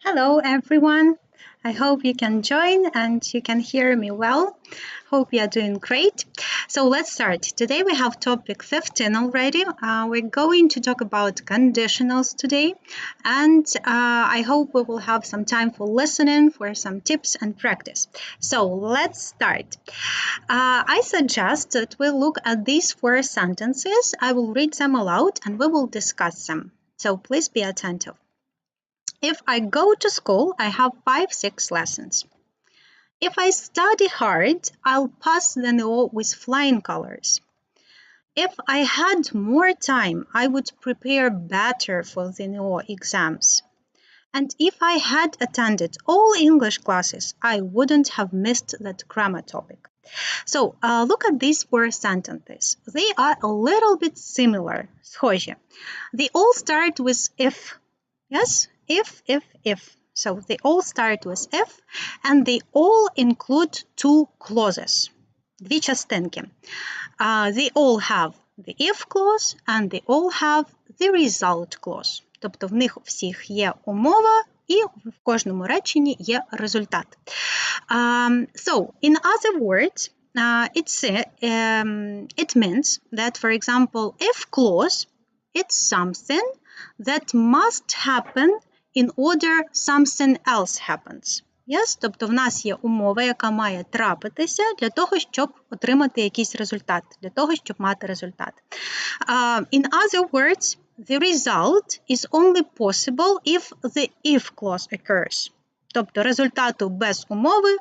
Hello, everyone. I hope you can join and you can hear me well. Hope you are doing great. So let's start. Today we have topic 15 already. We're going to talk about conditionals today, and I hope we will have some time for listening, for some tips and practice. So let's start. I suggest that we look at these four sentences. I will read them aloud and we will discuss them. So please be attentive. If I go to school, I have 5-6 lessons. If I study hard, I'll pass the NO with flying colors. If I had more time, I would prepare better for the NO exams. And if I had attended all English classes, I wouldn't have missed that grammar topic. So look at these four sentences. They are a little bit similar, схожі. They all start with if. Yes, if. So they all start with if, and they all include two clauses. Дві частинки. They all have the if clause, and they all have the result clause. Тобто в них всіх є умова, і в кожному реченні є результат. So, in other words, it means that, for example, if clause, it's something that must happen in order something else happens. Yes? Тобто в нас є умова, яка має трапитися для того, щоб отримати якийсь результат, для того, щоб мати результат. In other words, the result is only possible if the if clause occurs. Тобто результату без умови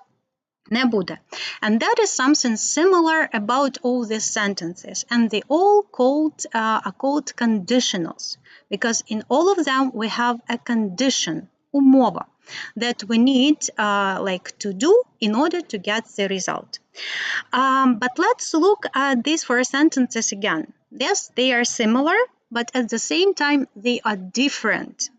не буде. And that is something similar about all these sentences. And they all are called conditionals. Because in all of them we have a condition, умова, that we need to do in order to get the result. But let's look at these four sentences again. Yes, they are similar, but at the same time they are different.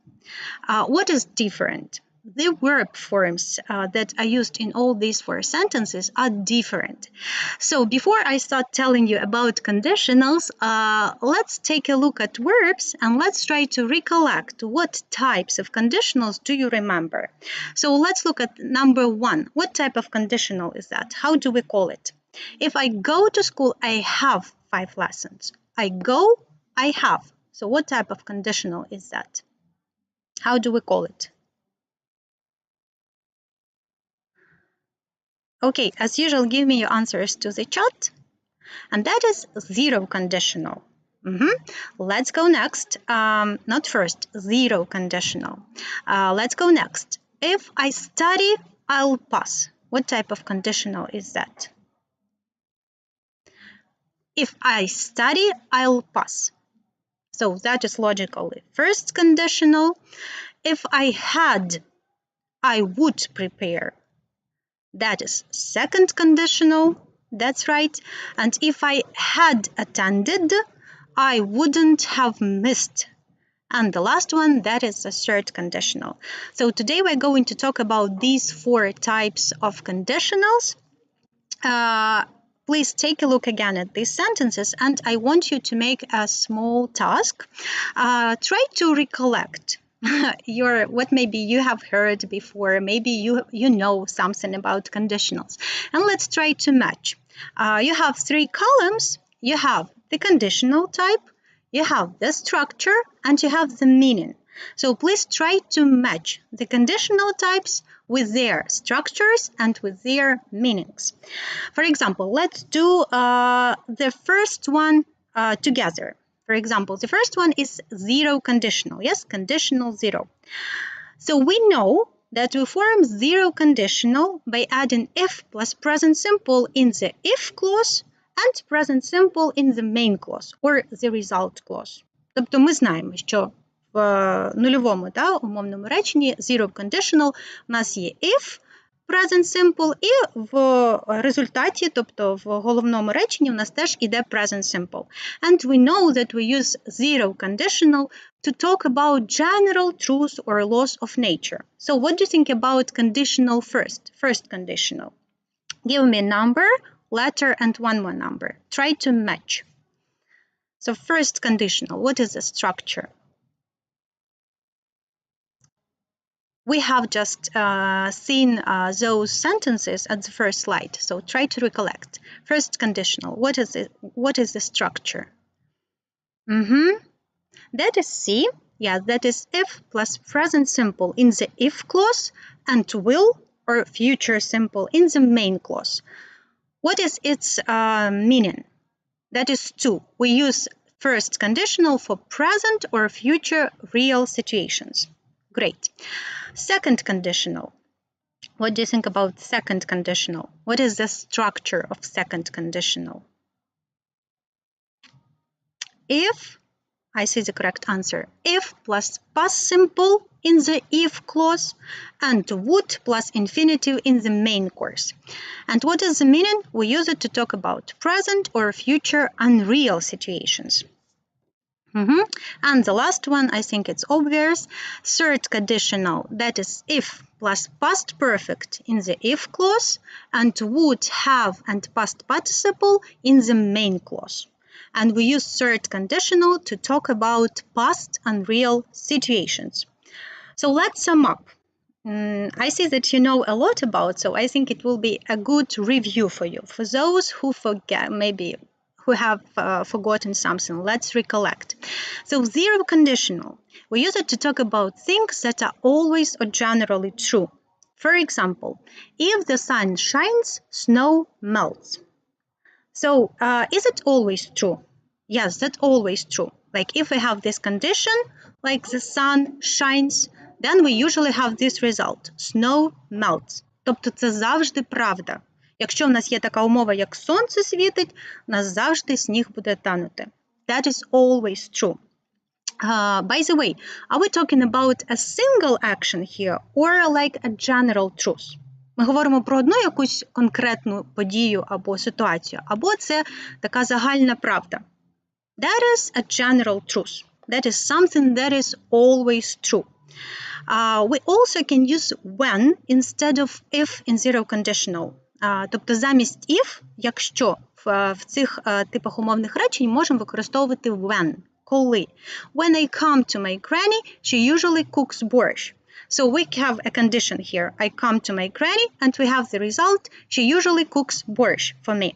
What is different? The verb forms that are used in all these four sentences are different. So before I start telling you about conditionals, let's take a look at verbs and let's try to recollect what types of conditionals do you remember. So let's look at number one. What type of conditional is that? How do we call it? If I go to school, I have 5 lessons. I go, I have. So what type of conditional is that? How do we call it? Okay, as usual, give me your answers to the chat. And that is zero conditional. Let's go next. Not first, zero conditional. Let's go next. If I study, I'll pass. What type of conditional is that? If I study, I'll pass. So that is logically first conditional. If I had, I would prepare. That is second conditional, that's right. And if I had attended, I wouldn't have missed. And the last one, that is the third conditional. So today we're going to talk about these 4 types of conditionals. Please take a look again at these sentences, and I want you to make a small task. Try to recollect what maybe you have heard before, maybe you know something about conditionals. And let's try to match. You have 3 columns. You have the conditional type, you have the structure, and you have the meaning. So please try to match the conditional types with their structures and with their meanings. For example, let's do the first one together. For example, the first one is zero conditional. Yes, conditional 0. So we know that we form zero conditional by adding if plus present simple in the if clause and present simple in the main clause or the result clause. Тобто ми знаємо, що в нульовому умовному реченні zero conditional у нас є if, present simple, і в результаті, тобто в головному реченні, у нас теж іде present simple. And we know that we use zero conditional to talk about general truths or laws of nature. So what do you think about conditional first? First conditional. Give me a number, letter, and one more number. Try to match. So first conditional, what is the structure? We have just seen those sentences at the first slide, so try to recollect. First conditional, what is it? What is the structure? That is C. Yeah, that is if plus present simple in the if clause and will or future simple in the main clause. What is its meaning? That is to. We use first conditional for present or future real situations. Great. Second conditional. What do you think about second conditional? What is the structure of second conditional? If, I see the correct answer, if plus past simple in the if clause and would plus infinitive in the main course. And what is the meaning? We use it to talk about present or future unreal situations. And the last one, I think it's obvious, third conditional, that is if plus past perfect in the if clause and would have and past participle in the main clause. And we use third conditional to talk about past unreal situations. So let's sum up. I see that you know a lot about, so I think it will be a good review for you. For those who forget, maybe who have forgotten something, let's recollect. So zero conditional, we use it to talk about things that are always or generally true. For example, if the sun shines, snow melts. So is it always true? Yes, that's always true. Like if we have this condition, like the sun shines, then we usually have this result. Snow melts. Тобто це завжди правда. Якщо в нас є така умова, як сонце світить, у нас завжди сніг буде танути. That is always true. By the way, are we talking about a single action here or like a general truth? Ми говоримо про одну якусь конкретну подію або ситуацію, або це така загальна правда. That is a general truth. That is something that is always true. We also can use when instead of if in zero conditional. Тобто замість if, якщо в цих типах умовних речень можемо використовувати when, коли. When I come to my granny, she usually cooks borscht. So we have a condition here. I come to my granny and we have the result. She usually cooks borscht for me.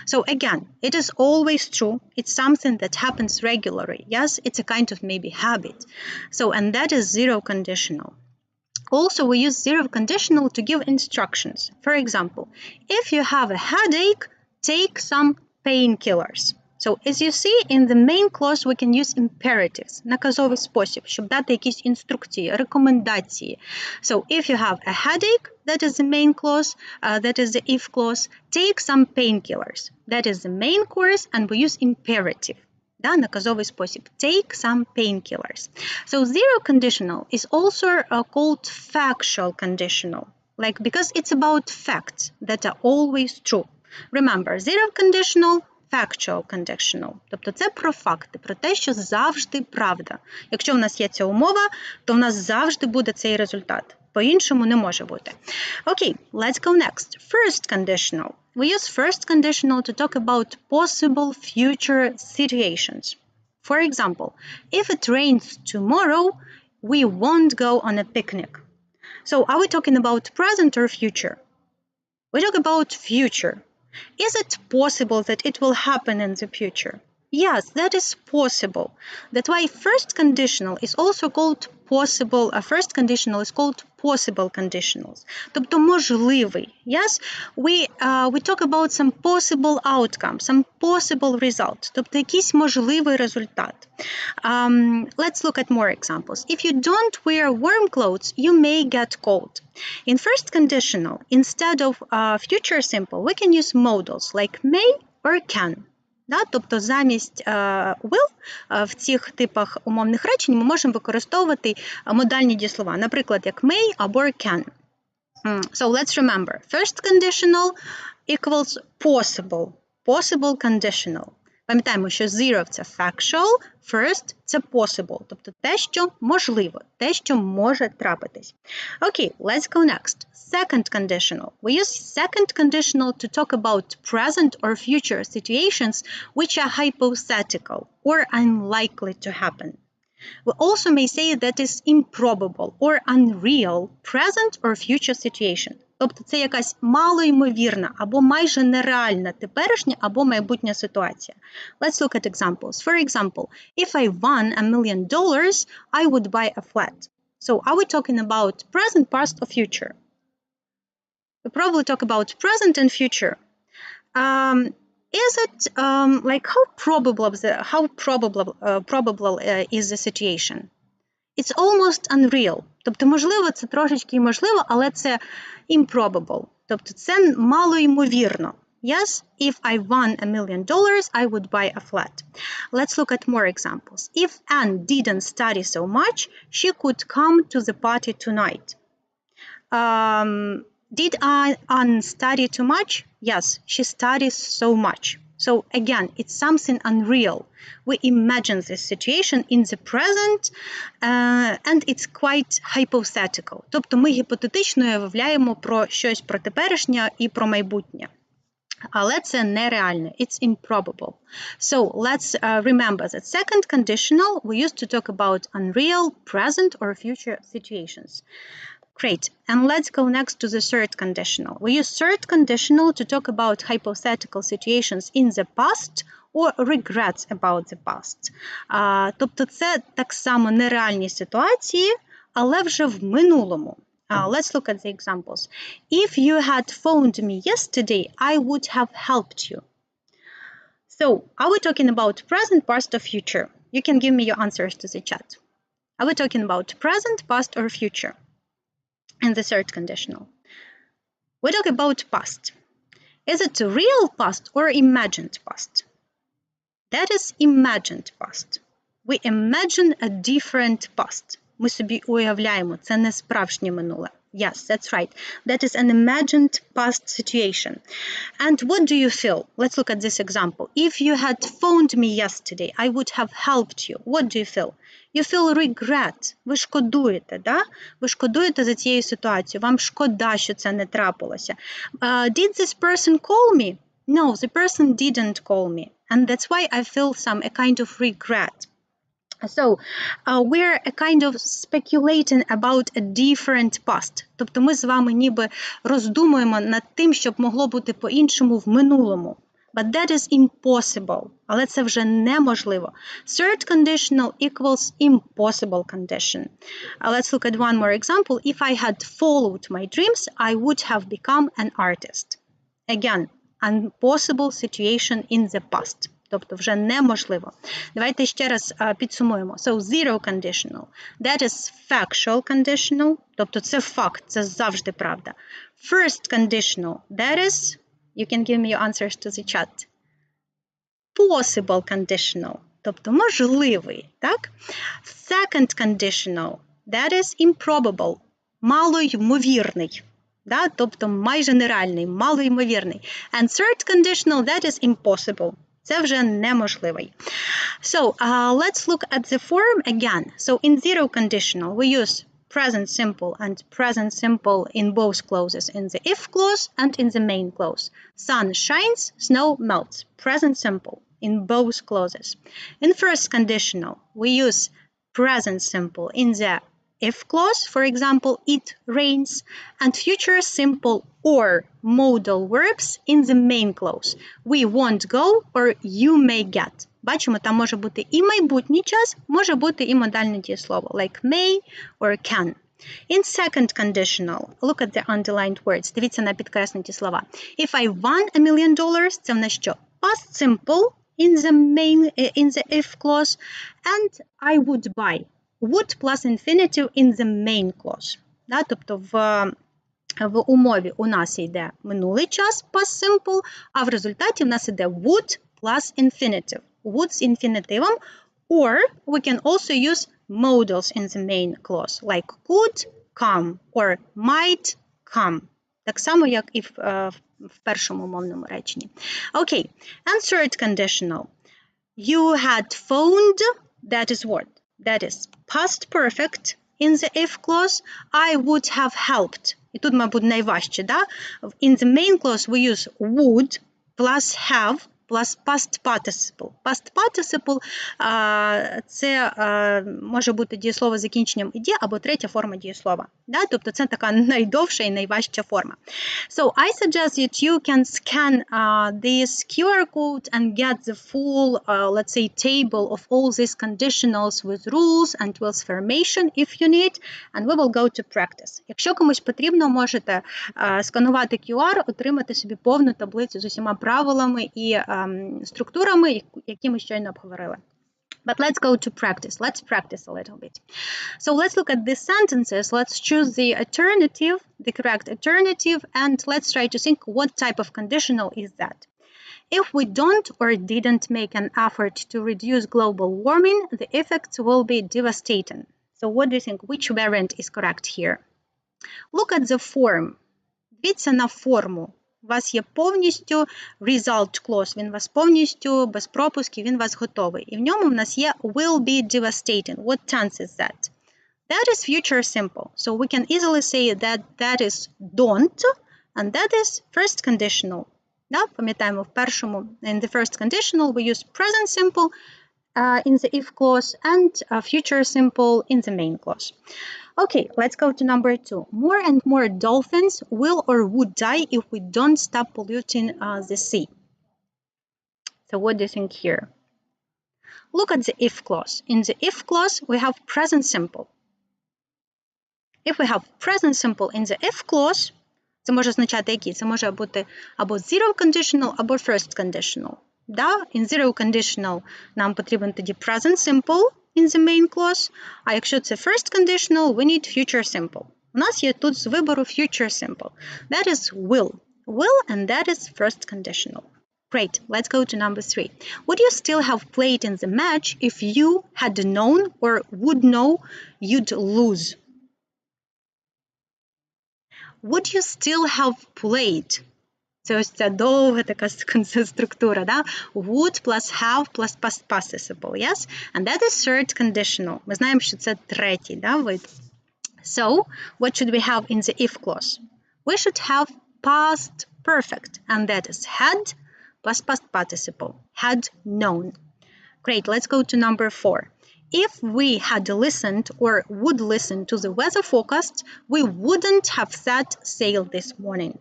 So again, it is always true. It's something that happens regularly. Yes, it's a kind of maybe habit. So, and that is zero conditional. Also, we use zero conditional to give instructions. For example, if you have a headache, take some painkillers. So, as you see, in the main clause we can use imperatives, наказовий спосіб, щоб дати якісь інструкції, рекомендації. So, if you have a headache, that is the main clause, that is the if clause, take some painkillers. That is the main course, and we use imperative. Да, наказовий спосіб. Take some painkillers. So, zero conditional is also called factual conditional, like because it's about facts that are always true. Remember, zero conditional, factual conditional. Тобто це про факти, про те, що завжди правда. Якщо в нас є ця умова, то в нас завжди буде цей результат. По-іншому не може бути. Okay, let's go next. First conditional. We use first conditional to talk about possible future situations. For example, if it rains tomorrow, we won't go on a picnic. So are we talking about present or future? We talk about future. Is it possible that it will happen in the future? Yes, that is possible. That's why first conditional is also called possible. First conditional is called possible conditionals. Тобто можливий. Yes, we talk about some possible outcome, some possible result. Тобто якийсь можливий результат. Let's look at more examples. If you don't wear warm clothes, you may get cold. In first conditional, instead of future simple, we can use modals like may or can. Да? Тобто замість will в цих типах умовних речень ми можемо використовувати модальні дієслова, наприклад, як may або can. So let's remember, first conditional equals possible, possible conditional. Пам'ятаємо, що zero – це factual, first – це possible, тобто те, що можливо, те, що може трапитись. Okay, let's go next. Second conditional. We use second conditional to talk about present or future situations which are hypothetical or unlikely to happen. We also may say that is improbable or unreal present or future situation. Тобто це якась малоймовірна або майже нереальна теперішня або майбутня ситуація. Let's look at examples. For example, if I won $1 million, I would buy a flat. So are we talking about present, past, or future? We probably talk about present and future. Is it like how probable is the situation? It's almost unreal. Тобто, можливо, це трошечки можливо, але це improbable. Тобто, це малоймовірно. Yes, if I won $1 million, I would buy a flat. Let's look at more examples. If Anne didn't study so much, she could come to the party tonight. Did Anne study too much? Yes, she studies so much. So again, it's something unreal. We imagine this situation in the present, and it's quite hypothetical. Тобто ми гіпотетично уявляємо про щось про теперішнє і про майбутнє. Але це нереально. It's improbable. So let's remember that second conditional we used to talk about unreal, present, or future situations. Great. And let's go next to the third conditional. We use third conditional to talk about hypothetical situations in the past or regrets about the past. Тобто це так само нереальні ситуації, але вже в минулому. Let's look at the examples. If you had phoned me yesterday, I would have helped you. So, are we talking about present, past, or future? You can give me your answers to the chat. Are we talking about present, past, or future? And the third conditional. We talk about past. Is it a real past or imagined past? That is imagined past. We imagine a different past. Ми собі уявляємо, це не справжнє минуле. Yes, that's right. That is an imagined past situation. And what do you feel? Let's look at this example. If you had phoned me yesterday, I would have helped you. What do you feel? You feel regret. Ви шкодуєте, да? Ви шкодуєте за цією ситуацією. Вам шкода, що це не трапилося. Did this person call me? No, the person didn't call me. And that's why I feel a kind of regret. So, we're a kind of speculating about a different past. Тобто ми з вами ніби роздумуємо над тим, щоб могло бути по-іншому в минулому. But that is impossible. Але це вже неможливо. Third conditional equals impossible condition. Let's look at one more example. If I had followed my dreams, I would have become an artist. Again, impossible situation in the past. Тобто вже неможливо. Давайте ще раз підсумуємо. So, zero conditional. That is factual conditional. Тобто це факт, це завжди правда. First conditional. That is, you can give me your answers to the chat. Possible conditional. Тобто можливий, так? Second conditional. That is improbable. Малоймовірний. Да? Тобто майже нереальний, малоймовірний. And third conditional. That is impossible. Це вже неможливий. So, let's look at the form again. So, in zero conditional, we use present simple and present simple in both clauses, in the if clause and in the main clause. Sun shines, snow melts. Present simple in both clauses. In first conditional, we use present simple in the if clause, for example, it rains, and future simple or modal verbs in the main clause. We won't go or you may get. Бачимо, там може бути і майбутній час, може бути і модальне дієслово, like may or can. In second conditional, look at the underlined words. Дивіться на підкреслені слова. If I won $1 million, це в нас що? Past simple in the if clause, and I would buy. Would plus infinitive in the main clause. Да? Тобто в умові у нас йде минулий час, past simple, а в результаті в нас йде would plus infinitive. Would з інфінітивом, or we can also use modals in the main clause, like could come or might come. Так само, як і в першому мовному реченні. Okay, and third conditional. You had phoned, that is what? That is past perfect in the if clause. I would have helped. І тут, мабуть, найважче, да? In the main clause we use would plus have plus past participle. Past participle – це може бути дієслово з закінченням «іді» або третя форма дієслова. Да? Тобто це така найдовша і найважча форма. So I suggest that you can scan this QR code and get the full, let's say, table of all these conditionals with rules and with formation if you need, and we will go to practice. Якщо комусь потрібно, можете сканувати QR, отримати собі повну таблицю з усіма правилами і структурами, які ми щойно обговорили. But let's go to practice. Let's practice a little bit. So let's look at these sentences. Let's choose the alternative, the correct alternative, and let's try to think what type of conditional is that. If we don't or didn't make an effort to reduce global warming, the effects will be devastating. So what do you think? Which variant is correct here? Look at the form. Дивіться на форму. У вас є повністю result clause, він у вас повністю без пропусків, він у вас готовий. І в ньому в нас є will be devastating. What tense is that? That is future simple. So we can easily say that that is don't, and that is first conditional. Да? Пам'ятаємо, в першому, in the first conditional, we use present simple in the if clause and future simple in the main clause. Okay, let's go to number 2. More and more dolphins will or would die if we don't stop polluting the sea. So what do you think here? Look at the if clause. In the if clause, we have present simple. If we have present simple in the if clause, це може означати які? Це може бути або zero conditional, або first conditional. Да? In zero conditional нам потрібен тоді present simple in the main clause, а якщо це first conditional, we need future simple. У нас є тут з вибору future simple. That is will. Will, and that is first conditional. Great, let's go to number 3. Would you still have played in the match if you had known or would know you'd lose? Would you still have played? Це ось ця довга така структура, да? Would plus have plus past participle, yes? And that is third conditional. Ми знаємо, що це третій, да, вид. So, what should we have in the if clause? We should have past perfect, and that is had plus past participle, had known. Great, let's go to number 4. If we had listened or would listen to the weather forecast, we wouldn't have set sail this morning.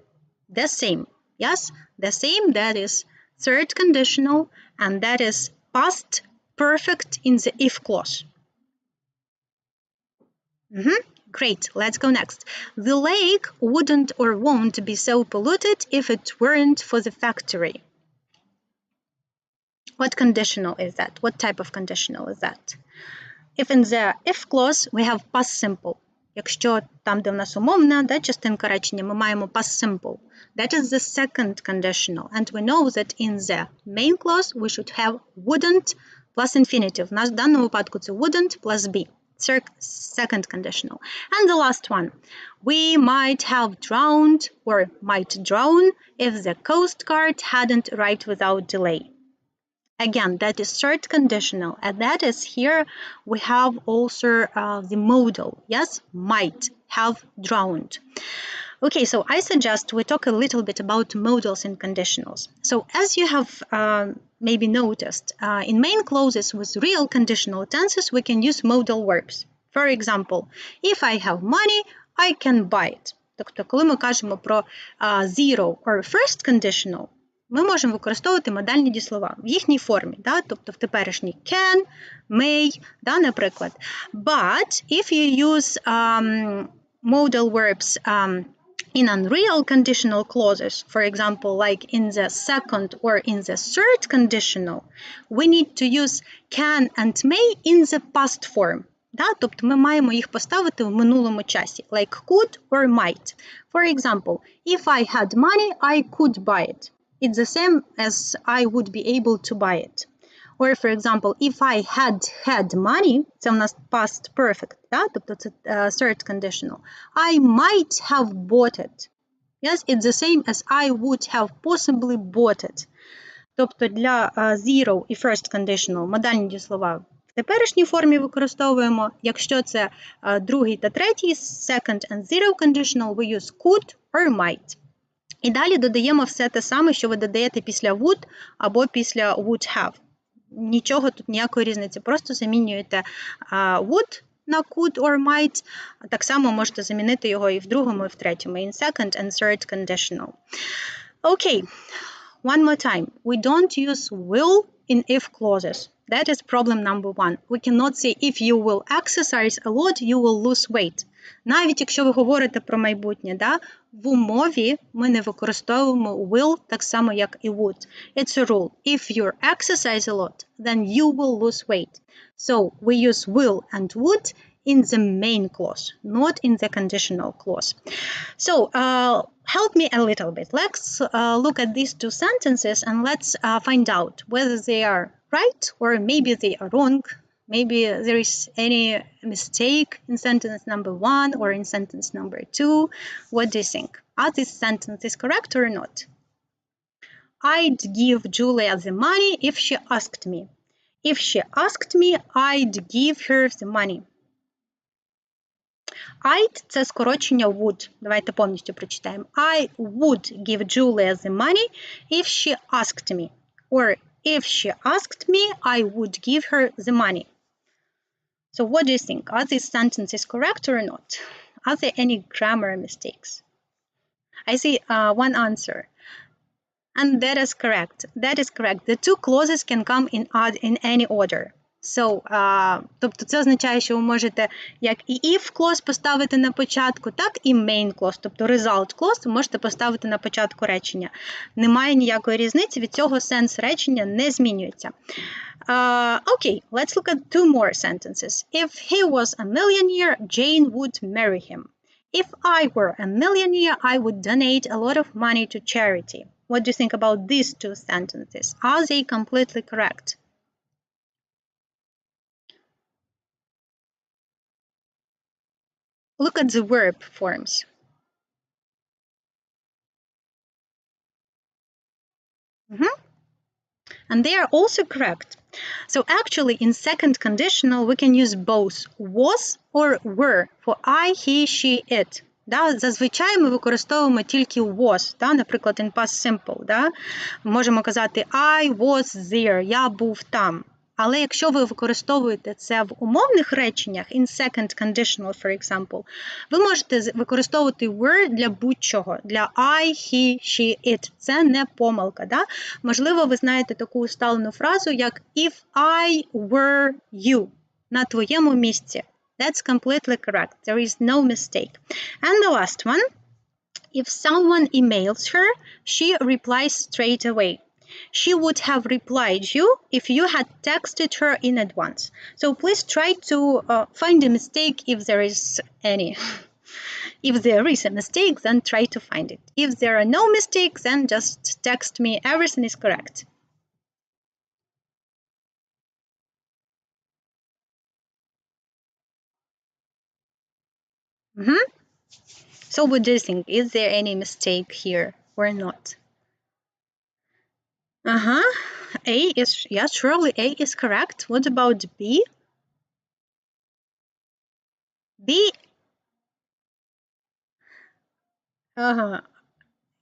The same. Yes, the same, that is third conditional, and that is past perfect in the if clause. Great, let's go next. The lake wouldn't or won't be so polluted if it weren't for the factory. What conditional is that? What type of conditional is that? If in the if clause we have past simple. Якщо там, де в нас умовна, да, частинка речення, ми маємо past simple. That is the second conditional. And we know that in the main clause we should have wouldn't plus infinitive. В даному випадку це wouldn't plus be. Second conditional. And the last one. We might have drowned or might drown if the Coast Guard hadn't arrived without delay. Again, that is third conditional, and that is here we have also the modal, yes, might have drowned. Okay, so I suggest we talk a little bit about modals and conditionals. So as you have maybe noticed, in main clauses with real conditional tenses, we can use modal verbs. For example, if I have money, I can buy it. Тобто, коли ми кажемо про zero or first conditional, ми можемо використовувати модальні дієслова в їхній формі, да? Тобто в теперішній can, may, да, наприклад. But if you use modal verbs in unreal conditional clauses, for example, like in the second or in the third conditional, we need to use can and may in the past form. Да? Тобто ми маємо їх поставити в минулому часі, like could or might. For example, if I had money, I could buy it. It's the same as I would be able to buy it. Or, for example, if I had money, це у нас past perfect, да? Тобто це third conditional. I might have bought it. Yes, it's the same as I would have possibly bought it. Тобто для zero і first conditional модальні дієслова в теперішній формі використовуємо. Якщо це другий та третій, second and zero conditional, we use could or might. І далі додаємо все те саме, що ви додаєте після would або після would have. Нічого тут, ніякої різниці. Просто замінюєте would на could or might. Так само можете замінити його і в другому, і в третьому. In second and third conditional. Okay. One more time. We don't use will in if clauses. That is problem number one. We cannot say if you will exercise a lot, you will lose weight. Навіть якщо ви говорите про майбутнє, да, в умові ми не використовуємо will так само, як і would. It's a rule. If you exercise a lot, then you will lose weight. So we use will and would in the main clause, not in the conditional clause. So help me a little bit. Let's look at these two sentences and let's find out whether they are right or maybe they are wrong. Maybe there is any mistake in sentence number 1 or in sentence number 2. What do you think? Are these sentences correct or not? I'd give Julia the money if she asked me. If she asked me, I'd give her the money. I'd – це скорочення would. Давайте повністю прочитаємо. I would give Julia the money if she asked me. Or if she asked me, I would give her the money. So what do you think? Are these sentences correct or not? Are there any grammar mistakes? I see one answer. And that is correct. That is correct. The two clauses can come in any order. So, тобто це означає, що ви можете як і if clause поставити на початку, так і main clause, тобто result clause ви можете поставити на початку речення. Немає ніякої різниці, від цього сенс речення не змінюється. Okay, let's look at two more sentences. If he was a millionaire, Jane would marry him. If I were a millionaire, I would donate a lot of money to charity. What do you think about these two sentences? Are they completely correct? Look at the verb forms. And they are also correct. So actually in second conditional we can use both was or were for I, he, she, it. Да, зазвичай ми використовуємо тільки was, да, наприклад, in past simple. Да. Можемо казати I was there, я був там. Але якщо ви використовуєте це в умовних реченнях, in second conditional, for example, ви можете використовувати were для будь-чого, для I, he, she, it. Це не помилка. Да? Можливо, ви знаєте таку усталену фразу, як if I were you, на твоєму місці. That's completely correct. There is no mistake. And the last one, if someone emails her, she replies straight away. She would have replied you if you had texted her in advance. So please try to find a mistake if there is any. If there is a mistake, then try to find it. If there are no mistakes, then just text me. Everything is correct. So what do you think? Is there any mistake here or not? A is, yes, surely A is correct. What about B? B,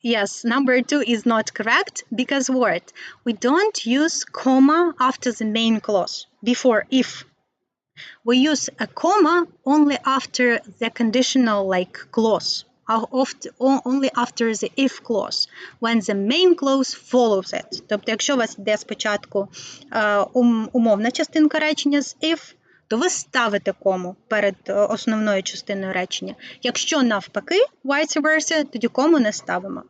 yes, number 2 is not correct because what? We don't use comma after the main clause, before if. We use a comma only after the conditional like clause. Only after the if clause, when the main clause follows it. Тобто, якщо у вас йде спочатку умовна частинка речення з if, то ви ставите кому перед основною частиною речення. Якщо навпаки, vice versa, тоді кому не ставимо.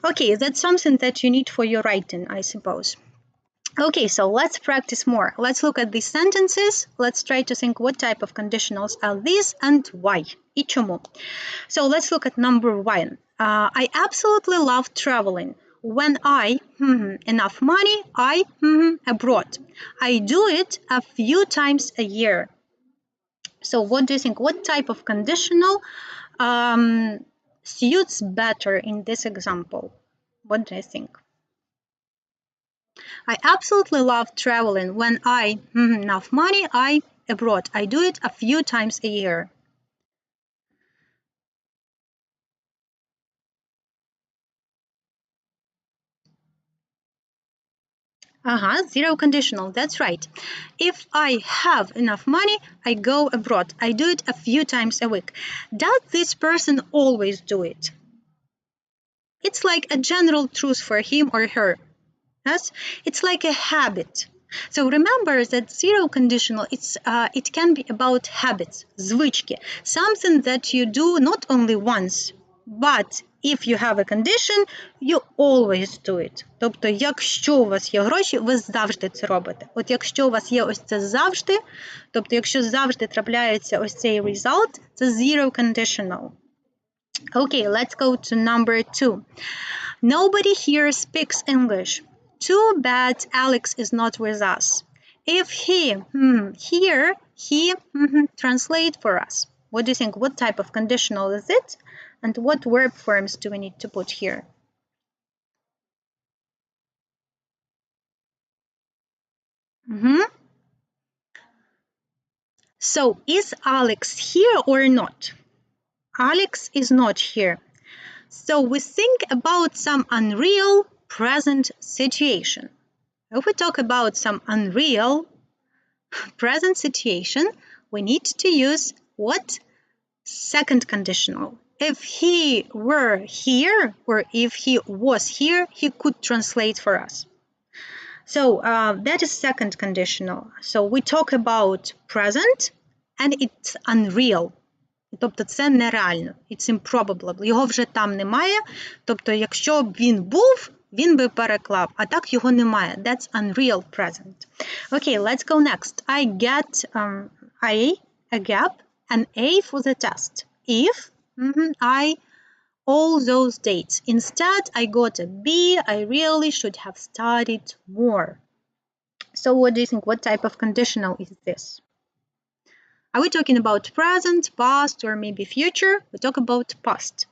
Okay, that's something that you need for your writing, I suppose. Okay, so let's practice more. Let's look at these sentences. Let's try to think what type of conditionals are these and why. І чому. So let's look at number 1. I absolutely love traveling. When I, enough money, I, abroad. I do it a few times a year. So what do you think? What type of conditional suits better in this example? What do you think? I absolutely love traveling. When I, enough money, I, abroad. I do it a few times a year. Zero conditional, that's right. If I have enough money, I go abroad. I do it a few times a week. Does this person always do it? It's like a general truth for him or her. Yes? It's like a habit. So remember that zero conditional, it can be about habits, звички, something that you do not only once, but if you have a condition, you always do it. Тобто, якщо у вас є гроші, ви завжди це робите. От якщо у вас є ось це завжди, тобто якщо завжди трапляється ось цей result, це zero conditional. Okay, let's go to number 2. Nobody here speaks English. Too bad Alex is not with us. If he, here, he, translate for us. What do you think? What type of conditional is it? And what verb forms do we need to put here? So, is Alex here or not? Alex is not here. So, we think about some unreal present situation. If we talk about some unreal present situation, we need to use what? Second conditional. If he were here, or if he was here, he could translate for us. So that is second conditional. So we talk about present, and it's unreal. Тобто це нереально. It's improbable. Його вже там немає. Тобто якщо б він був, він би переклав, а так його немає. That's unreal present. Okay, let's go next. I get a gap, an A for the test. If I all those dates. Instead, I got a B. I really should have studied more. So what do you think? What type of conditional is this? Are we talking about present, past, or maybe future? We talk about past.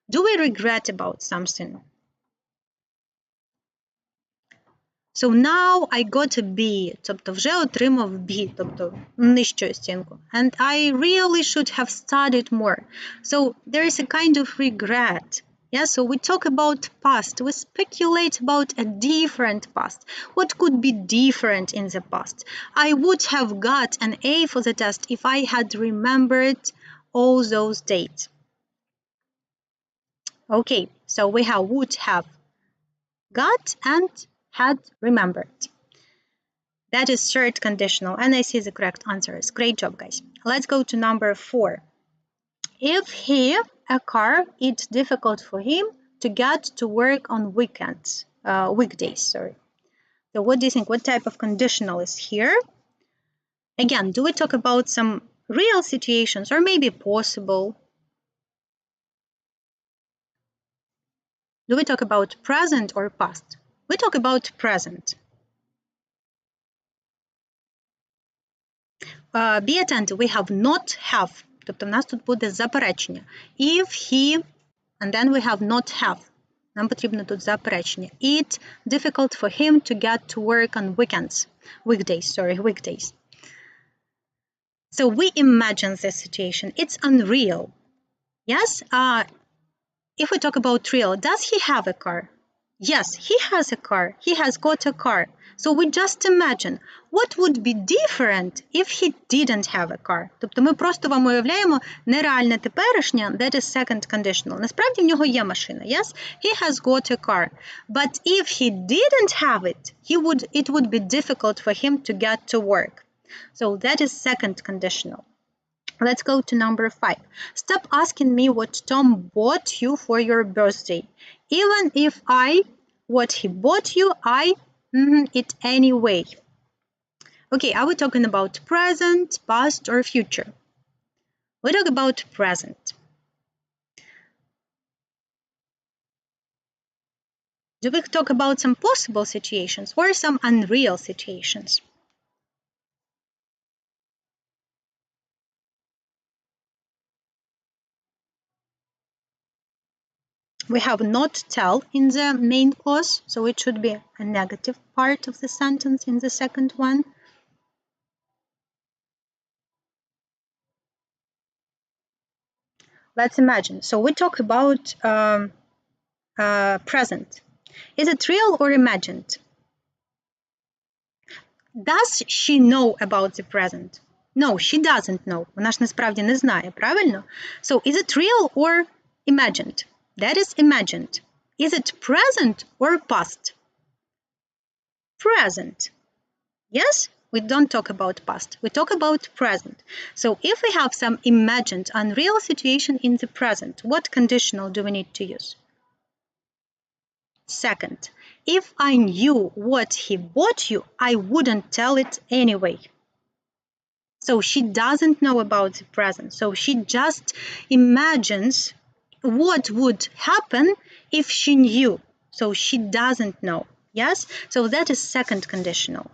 Do we regret about something? So now I got a B, тобто вже отримав B, тобто нижчу оцінку. And I really should have studied more. So there is a kind of regret. Yeah, so we talk about past. We speculate about a different past. What could be different in the past? I would have got an A for the test if I had remembered all those dates. Okay, so we have would have got and had remembered. That is third conditional, and I see the correct answers. Great job, guys. Let's go to number 4. If he, a car, it's difficult for him to get to work on weekdays, sorry. So what do you think? What type of conditional is here? Again, do we talk about some real situations or maybe possible? Do we talk about present or past? We talk about present. Be attentive, we have not have. Тобто в нас тут буде заперечення. If he, and then we have not have. Нам потрібно тут заперечення. It's difficult for him to get to work on weekdays. So we imagine this situation. It's unreal. Yes? If we talk about real, does he have a car? Yes, he has a car. He has got a car. So we just imagine, what would be different if he didn't have a car? Тобто ми просто вам уявляємо нереальне теперішнє, that is second conditional. Насправді в нього є машина, yes? He has got a car. But if he didn't have it, it would be difficult for him to get to work. So that is second conditional. Let's go to number 5. Stop asking me what Tom bought you for your birthday. Even if what he bought you, I it anyway. Okay, are we talking about present, past, or future? We talk about present. Do we talk about some possible situations or some unreal situations? We have not tell in the main clause, so it should be a negative part of the sentence in the second one. Let's imagine. So we talk about present. Is it real or imagined? Does she know about the present? No, she doesn't know. Вона ж насправді не знає, правильно? So, is it real or imagined? That is imagined. Is it present or past? Present. Yes? We don't talk about past. We talk about present. So, if we have some imagined, unreal situation in the present, what conditional do we need to use? Second, if I knew what he bought you, I wouldn't tell it anyway. So she doesn't know about the present. So she just imagines what would happen if she knew. So she doesn't know. Yes? So that is second conditional.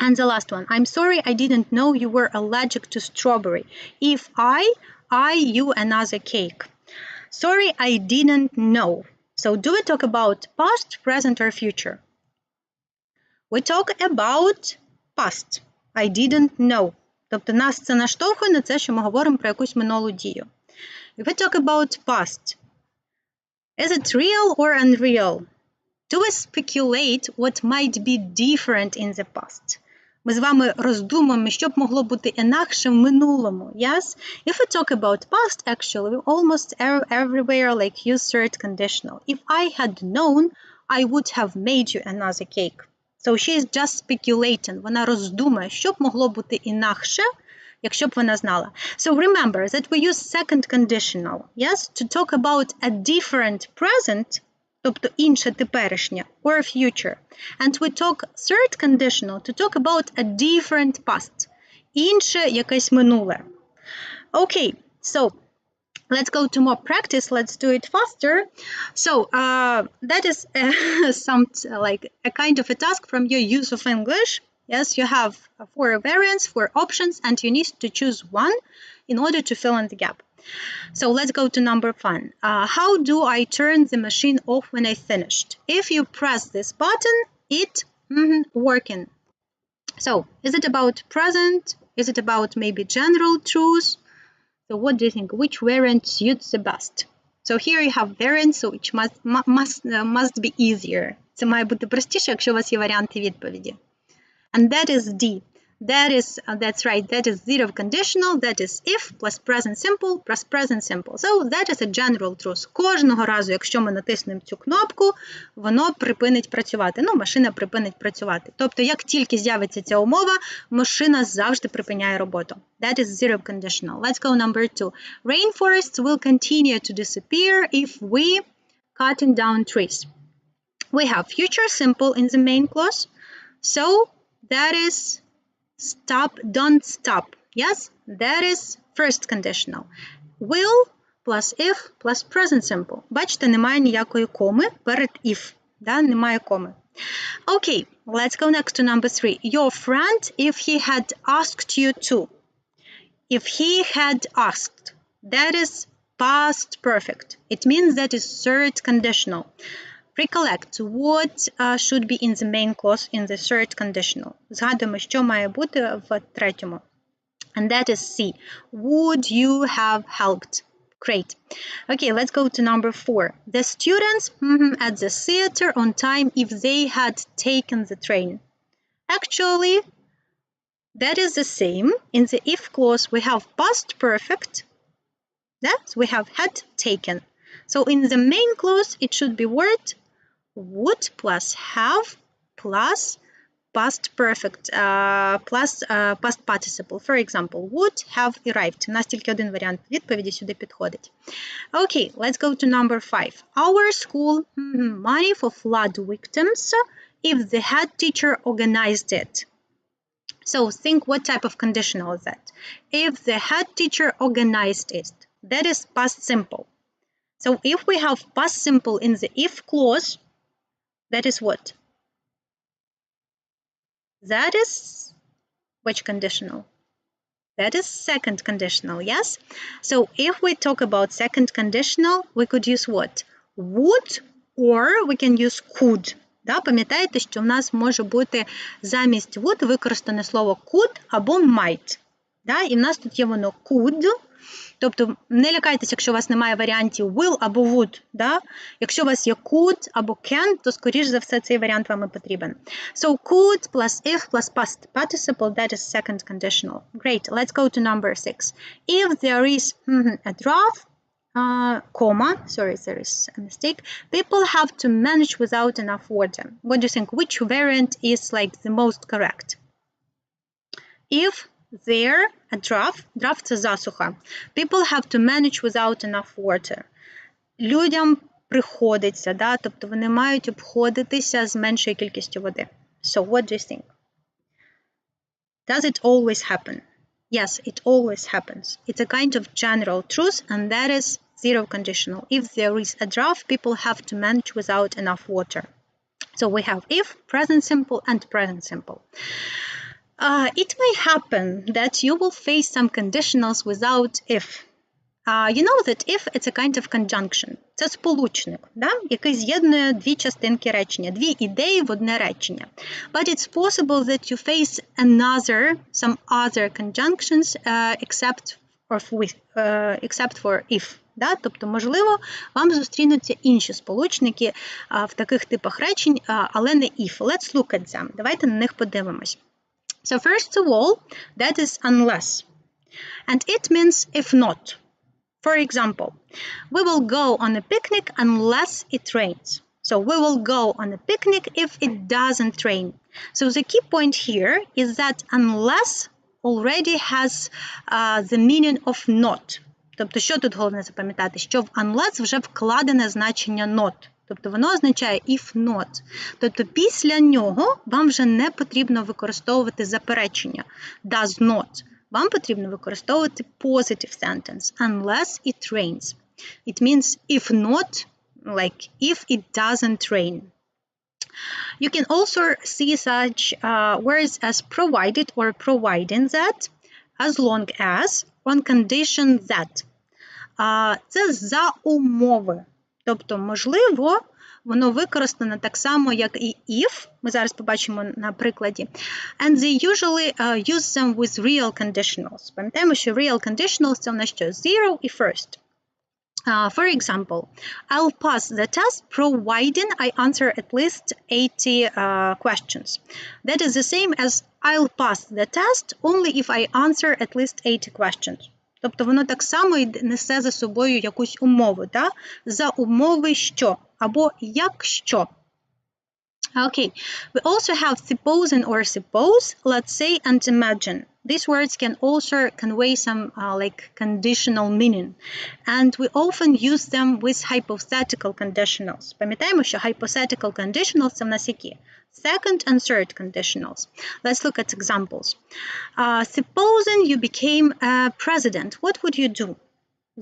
And the last one, I'm sorry I didn't know you were allergic to strawberry. If I you another cake. Sorry, I didn't know. So do we talk about past, present, or future? We talk about past. I didn't know. Тобто нас це наштовхує на це, що ми говоримо про якусь минулу дію. If we talk about past, is it real or unreal? Do we speculate what might be different in the past? Ми з вами роздумуємо, що б могло бути інакше в минулому. Yes? If we talk about past, actually, we almost everywhere like use third conditional. If I had known, I would have made you another cake. So she is just speculating. Вона роздумує, що б могло бути інакше, якщо б вона знала. So remember that we use second conditional, yes, to talk about a different present, тобто інше теперішнє, or future. And we talk third conditional to talk about a different past, інше якесь минуле. Okay, so let's go to more practice. Let's do it faster. So that is like a kind of a task from your use of English. Yes, you have 4 variants, 4 options, and you need to choose one in order to fill in the gap. So let's go to number 1. How do I turn the machine off when I finished? If you press this button, it working. So is it about present? Is it about maybe general truths? So what do you think? Which variant suits the best? So here you have variants, so which must be easier. Це має бути простіше, якщо у вас є варіанти відповіді. And that is D. That's right, that is zero conditional, that is if plus present simple plus present simple. So that is a general truth. Кожного разу, якщо ми натиснемо цю кнопку, воно припинить працювати. Ну, машина припинить працювати. Тобто, як тільки з'явиться ця умова, машина завжди припиняє роботу. That is zero conditional. Let's go number 2. Rainforests will continue to disappear if we cutting down trees. We have future simple in the main clause. So that is stop, don't stop. Yes, that is first conditional. Will plus if plus present simple. Бачите, немає ніякої коми перед if. Да, немає коми. Okay, let's go next to number 3. Your friend, if he had asked you to. If he had asked, that is past perfect. It means that is third conditional. Recollect what should be in the main clause in the third conditional. Згадуємо, що має бути в третьому. And that is C. Would you have helped? Great. Okay, let's go to number 4. The students at the theater on time if they had taken the train. Actually, that is the same. In the if clause, we have past perfect. That we have had taken. So in the main clause, it should be word would plus have plus past perfect plus past participle. For example, would have arrived. У нас тільки один варіант відповіді сюди підходить. Okay, let's go to number 5. Our school money for flood victims if the head teacher organized it. So think what type of conditional is that? If the head teacher organized it, that is past simple. So if we have past simple in the if clause, that is what? That is which conditional? That is second conditional, yes? So if we talk about second conditional, we could use what? Would or we can use could. Да? Пам'ятаєте, що в нас може бути замість would використане слово could або might. Да? І в нас тут є воно could Тобто не лякайтеся, якщо у вас немає варіантів will або would. Да? Якщо у вас є could або can, то, скоріш за все, цей варіант вам і потрібен. So could plus if plus past participle, that is second conditional. Great, let's go to number 6. If there is a draft, comma, sorry, there is a mistake. People have to manage without enough water. What do you think? Which variant is like the most correct? If there a draft це засуха. People have to manage without enough water. Людям приходиться, да, тобто вони мають обходитися з меншою кількістю води. So what do you think? Does it always happen? Yes, it always happens. It's a kind of general truth, and that is zero conditional. If there is a drought, people have to manage without enough water. So we have if, present simple, and present simple. It may happen that you will face some conditionals without if. You know that if it's a kind of conjunction. Це сполучник, да? Який з'єднує дві частинки речення, дві ідеї в одне речення. But it's possible that you face some other conjunctions except for if. Да? Тобто, можливо, вам зустрінуться інші сполучники в таких типах речень, але не if. Let's look at them. Давайте на них подивимось. So first of all, that is unless. And it means if not. For example, we will go on a picnic unless it rains. So we will go on a picnic if it doesn't rain. So the key point here is that unless already has the meaning of not. Тобто, що тут головне запам'ятати? Що в unless вже вкладене значення not. Тобто воно означає if not. Тобто після нього вам вже не потрібно використовувати заперечення does not. Вам потрібно використовувати positive sentence unless it rains. It means if not, like if it doesn't rain. You can also see such words as provided or providing that as long as on condition that. Це за умови. Тобто, можливо, воно використано так само, як і if. Ми зараз побачимо на прикладі. And they usually use them with real conditionals. Пам'ятаємо, що real conditionals – це у нас що? Zero і first. For example, I'll pass the test providing I answer at least 80 questions. That is the same as I'll pass the test only if I answer at least 80 questions. Тобто воно так само несе за собою якусь умову, да? За умови що, або якщо. Okay, we also have supposing or suppose, let's say, and imagine. These words can also convey some like conditional meaning. And we often use them with hypothetical conditionals. Пам'ятаємо, що hypothetical conditionals – це в нас які? Second and third conditionals. Let's look at examples. Supposing you became a president, what would you do?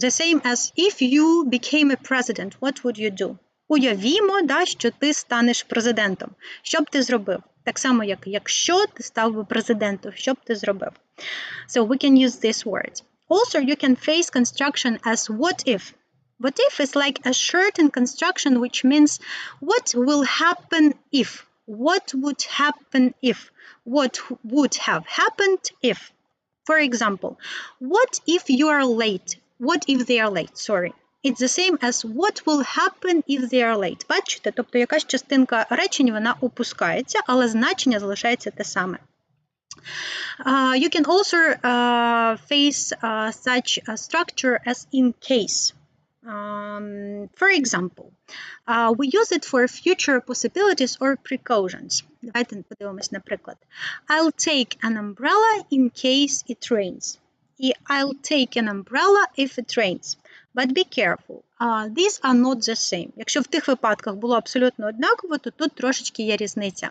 The same as if you became a president, what would you do? Уявімо, да, що ти станеш президентом. Що б ти зробив? Так само, як якщо ти став би президентом, що б ти зробив? So we can use this word. Also, you can face construction as what if. What if is like a certain construction which means what will happen if. What would happen if? What would have happened if? For example, what if you are late? What if they are late? Sorry. It's the same as what will happen if they are late. Бачите? Тобто якась частинка речень, вона опускається, але значення залишається те саме. You can also face such a structure as in case. For example, we use it for future possibilities or precautions. Давайте подивимось на приклад. I'll take an umbrella in case it rains. І I'll take an umbrella if it rains. But be careful. These are not the same. Якщо в тих випадках було абсолютно однаково, то тут трошечки є різниця.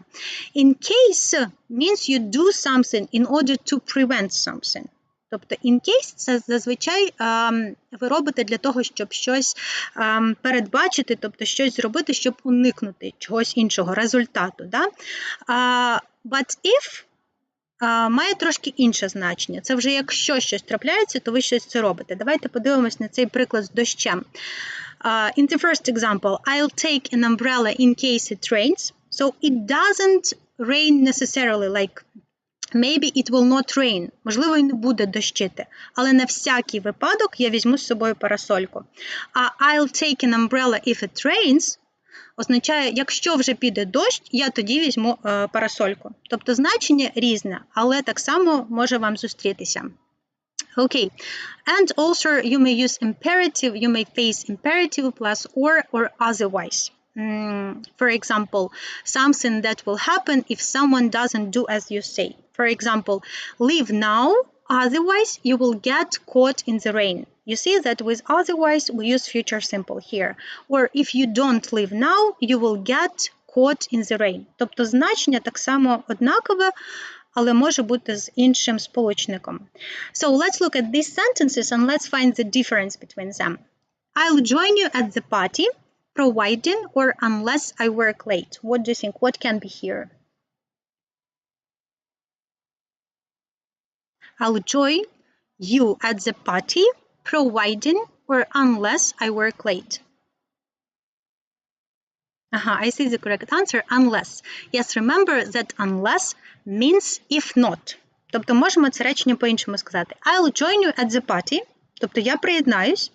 In case means you do something in order to prevent something. Тобто in case – це зазвичай ви робите для того, щоб щось передбачити, тобто щось зробити, щоб уникнути чогось іншого, результату. Да? But if має трошки інше значення. Це вже якщо щось трапляється, то ви щось це робите. Давайте подивимось на цей приклад з дощем. In the first example, I'll take an umbrella in case it rains. So it doesn't rain necessarily like Maybe it will not rain. Можливо, і не буде дощити. Але на всякий випадок я візьму з собою парасольку. А I'll take an umbrella if it rains означає, якщо вже піде дощ, я тоді візьму парасольку. Тобто значення різне, але так само може вам зустрітися. Okay. And also you may use imperative, you may face imperative plus or otherwise. For example, something that will happen if someone doesn't do as you say. For example, leave now, otherwise you will get caught in the rain. You see that with otherwise we use future simple here. Or if you don't leave now, you will get caught in the rain. Тобто значення так само однакове, але може бути з іншим сполучником. So let's look at these sentences and let's find the difference between them. I'll join you at the party, providing or unless I work late. What do you think? What can be here? I'll join you at the party, providing or unless I work late. I see the correct answer, unless. Yes, remember that unless means if not. Тобто можемо це речення по-іншому сказати. I'll join you at the party, тобто я приєднаюсь,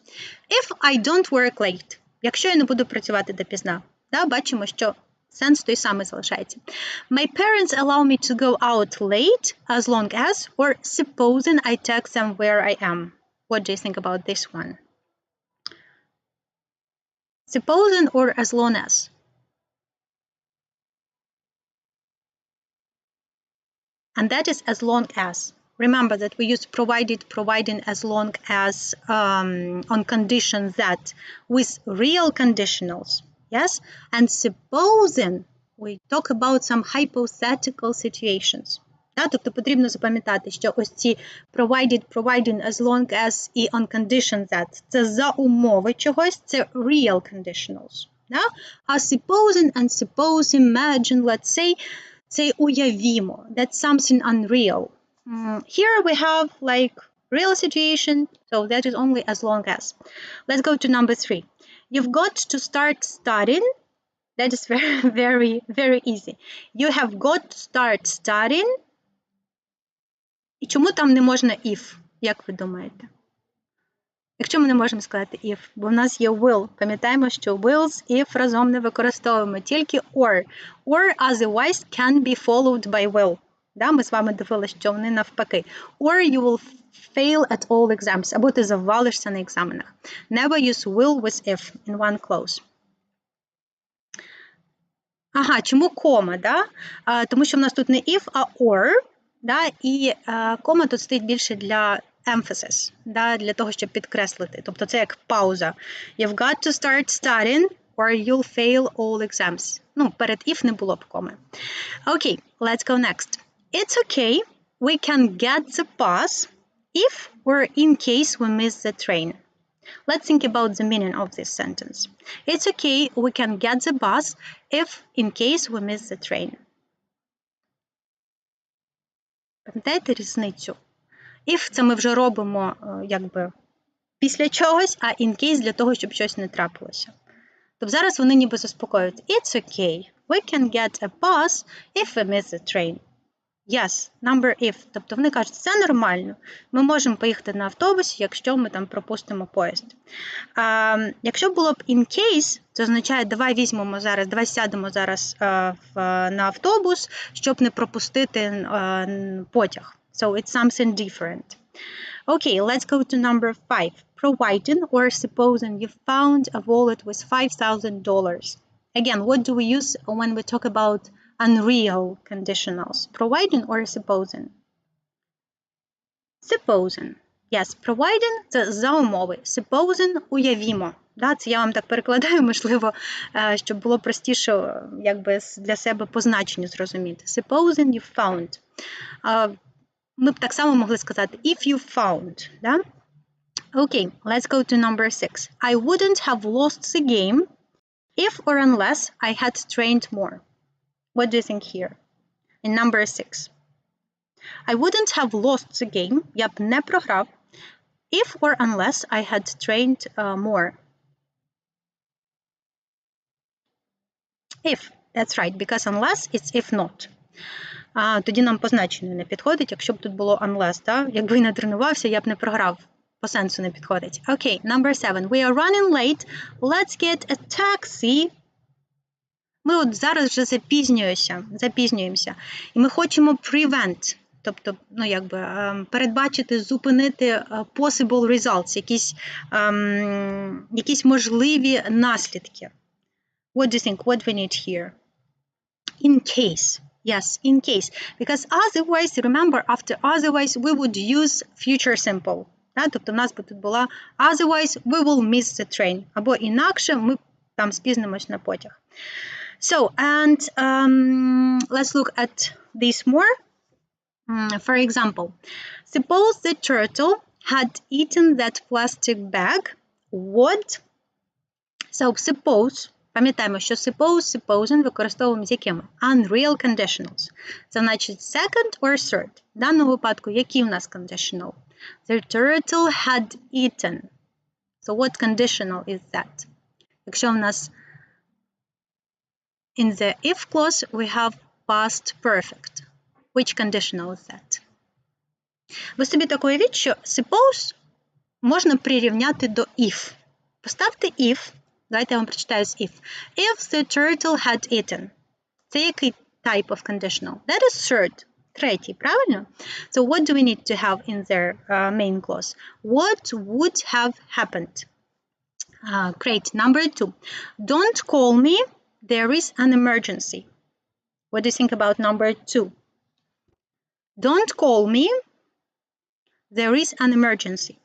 if I don't work late, якщо я не буду працювати допізна. Бачимо, що сенс той самий залишається. My parents allow me to go out late as long as, or supposing I take them where I am. What do you think about this one? Supposing or as long as? And that is as long as. Remember that we use provided, providing as long as on condition that with real conditionals. Yes? And supposing we talk about some hypothetical situations. Тобто потрібно запам'ятати, що ось ці provided, providing as long as і on condition that це за умови чогось, це real conditionals. А supposing and suppose, imagine, let's say, це уявімо, that's something unreal. Here we have like real situation, so that is only as long as. Let's go to number 3. You've got to start studying. That is very, very, very easy. You have got to start studying. І чому там не можна if, як ви думаєте? Якщо ми не можемо сказати if, бо в нас є will. Пам'ятаємо, що wills, if разом не використовуємо, тільки or. Or otherwise can be followed by will. Ми з вами дивилися, що вони навпаки. Or you will fail at all exams, або ти завалишся на екзаменах. Never use will with if in one clause. Чому кома, Тому що в нас тут не if, а or, і кома тут стоїть більше для emphasis, для того, щоб підкреслити. Тобто це як пауза. You've got to start studying or you'll fail all exams. Перед if не було б коми. Okay, let's go next. It's okay, we can get the bus if or in case we miss the train. Let's think about the meaning of this sentence. It's okay, we can get the bus if in case we miss the train. Пам'ятаєте різницю? If – це ми вже робимо якби після чогось, а in case – для того, щоб щось не трапилося. Тобто зараз вони ніби заспокоюють. It's okay, we can get a bus if we miss the train. Yes, number if. Тобто вони кажуть, це нормально. Ми можемо поїхати на автобусі, якщо ми там пропустимо поїзд. Якщо було б in case, це означає, давай сядемо зараз на автобус, щоб не пропустити потяг. So it's something different. Okay, let's go to number 5. Providing or supposing you found a wallet with $5,000. Again, what do we use when we talk about unreal conditionals? Providing or supposing? Supposing. Yes, providing – це за умови. Supposing – уявімо. Це я вам так перекладаю, можливо, щоб було простіше якби для себе по значенню зрозуміти. Supposing you found. Ми б так само могли сказати if you found. Okay, let's go to number 6. I wouldn't have lost the game if or unless I had trained more. What do you think here? In number 6. I wouldn't have lost the game. Я б не програв. If or unless I had trained more. If. That's right, because unless it's if not. тоді нам по значенню не підходить, якщо б тут було unless, так? Якби я не тренувався, я б не програв. По сенсу не підходить. Окей, number 7. We are running late. Let's get a taxi. Ми от зараз вже запізнюємося. І ми хочемо prevent, тобто, передбачити, зупинити possible results, якісь можливі наслідки. What do you think? What we need here? In case. Yes, in case. Because otherwise, remember, after otherwise, we would use future simple. Тобто в нас би тут була otherwise, we will miss the train. Або інакше, ми там спізнимось на потяг. So, and let's look at this more. For example, suppose the turtle had eaten that plastic bag. What? So, suppose, пам'ятаємо, що supposing використовуємо з якими? Unreal conditionals. Це значить second or third. В даному випадку, який в нас conditional? The turtle had eaten. So, what conditional is that? Якщо в нас in the if clause, we have past perfect. Which conditional is that? Ви собі так уявіть, що suppose можна прирівняти до if. Поставте if. Давайте я вам прочитаю з if. If the turtle had eaten. Це який type of conditional? That is third. Третій, правильно? So what do we need to have in their main clause? What would have happened? Great. Number 2. Don't call me. There is an emergency. What do you think about number 2? Don't call me. There is an emergency.